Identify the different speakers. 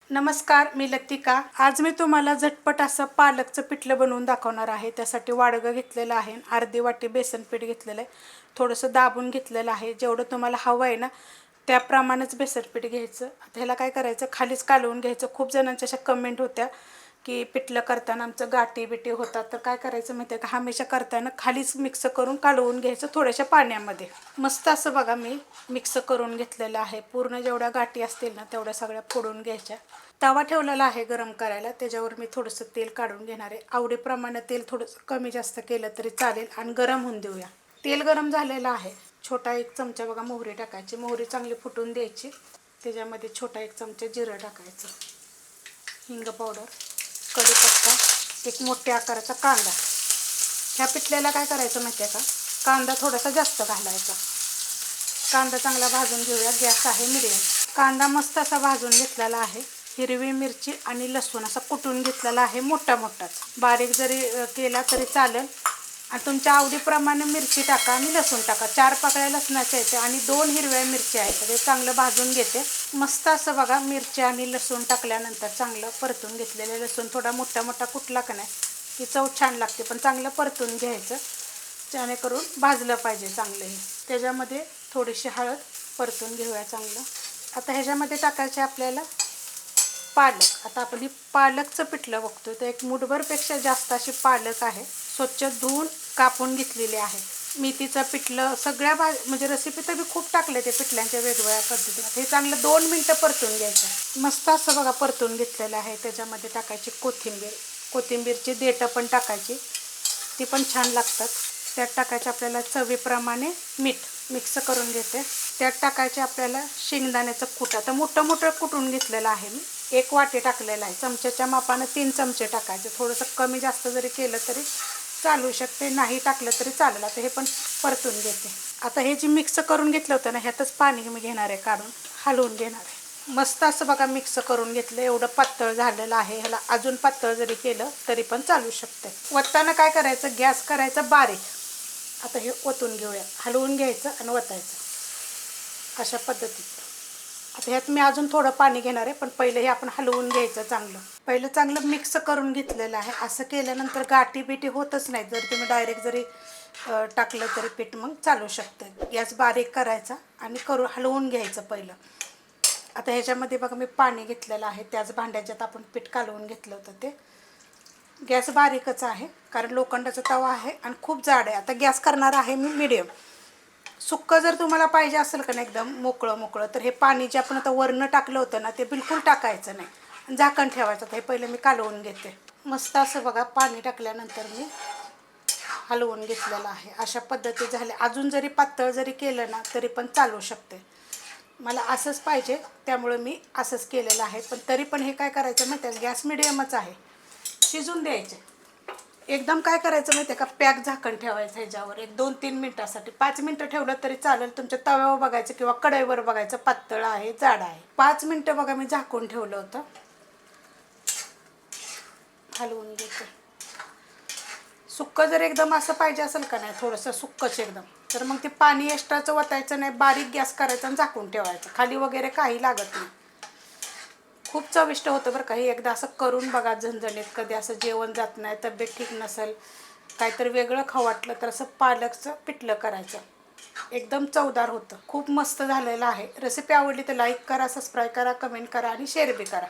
Speaker 1: नमस्कार, मी लतिका। आज मी तुम्हाला झटपट असं पालकचं पिठलं बनवून दाखवणार आहे। त्यासाठी वाडगं घेतलेलं आहे, अर्धी वाटी बेसन पीठ घेतलेलं आहे, थोडंसं दाबून घेतलेलं आहे। जेवढं तुम्हाला हवं आहे ना त्याप्रमाणेच बेसन पीठ घ्यायचं। आता ह्याला काय करायचं, खालीच कालवून घ्यायचं। खूप जणांच्या अशा कमेंट होत्या की पिठलं करताना आमचं गाठी बिटी होतात, तर काय करायचं माहिती आहे का, हमेशा करताना खालीच मिक्स करून कालवून घ्यायचं थोड्याशा पाण्यामध्ये। मस्त असं बघा मी मिक्स करून घेतलेलं आहे। पूर्ण जेवढ्या गाठी असतील ना तेवढ्या सगळ्या फोडून घ्यायच्या। तवा ठेवलेला आहे गरम करायला, त्याच्यावर मी थोडंसं तेल काढून घेणार आहे। आवडीप्रमाणे तेल थोडंसं कमी जास्त केलं तरी चालेल आणि गरम होऊन देऊया। तेल गरम झालेलं आहे। छोटा 1 चमचा बघा मोहरी टाकायची, मोहरी चांगली फुटून द्यायची। त्याच्यामध्ये छोटा 1 चमचा जिरं टाकायचं, हिंग पावडर, कढीपत्ता, एक मोठ्या आकाराचा कांदा। ह्या पिठल्याला काय करायचं माहिती आहे का, कांदा थोडासा जास्त घालायचा। कांदा चांगला भाजून घेऊया, गॅस आहे मीडियम। कांदा मस्त असा भाजून घेतलेला आहे। हिरवी मिरची आणि लसूण असा कुटून घेतलेला आहे, मोठा मोठाच। बारीक जरी केला तरी चालेल आणि तुमच्या आवडीप्रमाणे मिरची टाका आणि लसूण टाका। 4 पाकळ्या लसणाच्या आहेत आणि 2 हिरव्या मिरच्या आहेत। ते चांगलं भाजून घेते। मस्त असं बघा मिरची आणि लसूण टाकल्यानंतर चांगलं परतून घेतलेलं। लसूण थोडा मोठा मोठा कुटला का नाही की चव छान लागते, पण चांगलं परतून घ्यायचं जेणेकरून भाजलं पाहिजे चांगलं हे। त्याच्यामध्ये थोडीशी हळद परतून घेऊया चांगलं। आता ह्याच्यामध्ये टाकायचे आपल्याला पालक। आता आपण ही पालकचं पिठलं बघतो, तर 1 मुठभरपेक्षा जास्त अशी पालक आहे, स्वच्छ धुवून कापून घेतलेली आहे। मेथीचं पिठलं सगळ्या म्हणजे रेसिपी तर मी खूप टाकले ते पिठल्यांच्या वेगवेगळ्या पद्धतीने। हे चांगलं 2 मिनटं परतून घ्यायचं। मस्त असं बघा परतून घेतलेलं आहे। त्याच्यामध्ये टाकायची कोथिंबीर, कोथिंबीरची देठं पण टाकायची, ती पण छान लागतात। त्यात टाकायचे आपल्याला चवीप्रमाणे मीठ, मिक्स करून घेते। त्यात टाकायचे आपल्याला शेंगदाण्याचं कूट। आता मोठं मोठं कुटून घेतलेलं आहे मी, 1 वाटी टाकलेला आहे। चमच्याच्या मापानं 3 चमचे टाकायचे। थोडंसं कमी जास्त जरी केलं तरी चालू शकते, नाही टाकलं तरी चालेल। आता हे पण परतून घेते। आता हे जे मिक्स करून घेतलं होतं ना, ह्यातच पाणी मी घेणार आहे काढून, हलवून घेणार आहे। मस्त असं बघा मिक्स करून घेतलं। एवढं पातळ झालेलं आहे, ह्याला अजून पातळ जरी केलं तरी पण चालू शकते। वतताना काय करायचं, गॅस करायचा बारीक। आता हे ओतून घेऊया, हलवून घ्यायचं आणि वतायचं अशा पद्धतीत। आता ह्यात मी अजून थोडं पाणी घेणार आहे, पण पहिले हे आपण हलवून घ्यायचं चांगलं। पहिलं चांगलं मिक्स करून घेतलेलं आहे। असं केल्यानंतर गाठी बिठी होतच नाही। जर तुम्ही डायरेक्ट जरी टाकलं तरी पीठ मग चालू शकतं। गॅस बारीक करायचा आणि हलवून घ्यायचं पहिलं। आता ह्याच्यामध्ये बघा मी पाणी घेतलेलं आहे, त्याच भांड्याच्यात आपण पीठ कालवून घेतलं होतं ते। गॅस बारीकच आहे कारण लोखंडाचा तवा आहे आणि खूप जाड आहे। आता गॅस करणार आहे मी मीडियम। सुक्कं जर तुम्हाला पाहिजे असेल का नाही एकदम मोकळं मोकळं, तर हे पाणी जे आपण आता वरनं टाकलं होतं ना ते बिलकुल टाकायचं नाही, झाकण ठेवायचं। तर हे पहिले मी कालवून घेते। मस्त असं बघा पाणी टाकल्यानंतर मी हलवून घेतलेलं आहे। अशा पद्धती झाल्या। अजून जरी पातळ जरी केलं ना तरी पण चालू शकते। मला असंच पाहिजे त्यामुळे मी असंच केलेलं आहे। पण तरी पण हे काय करायचं माहिती आहे, गॅस मिडियमच आहे, शिजून द्यायचे। एकदम काय करायचं माहिती आहे का, पॅक झाकण ठेवायचं ह्याच्यावर 1-2-3 मिनटासाठी। 5 मिनटं ठेवलं तरी चालेल। तुमच्या तव्यावर बघायचं किंवा कढईवर बघायचं पातळ आहे जाड आहे। 5 मिनटं बघा मी झाकून ठेवलं होतं, हलवून घेते। सुक्कं जर एकदम असं पाहिजे असेल का नाही, थोडंसं सुक्कच एकदम, तर मग ते पाणी एक्स्ट्राचं वतायचं नाही, बारीक गॅस करायचा आणि झाकून ठेवायचं। खाली वगैरे काही लागत नाही। खूप चविष्ट होतं बरं का हे। एकदा असं करून बघा झणझणीत। कधी असं जेवण जात नाही, तब्येत ठीक नसेल, काहीतरी वेगळं खाऊ वाटलं तर असं पालकचं पिठलं करायचं, एकदम चवदार होतं। खूप मस्त झालेलं आहे। रेसिपी आवडली तर लाईक करा, सबस्क्राईब करा, कमेंट करा आणि शेअर बी करा।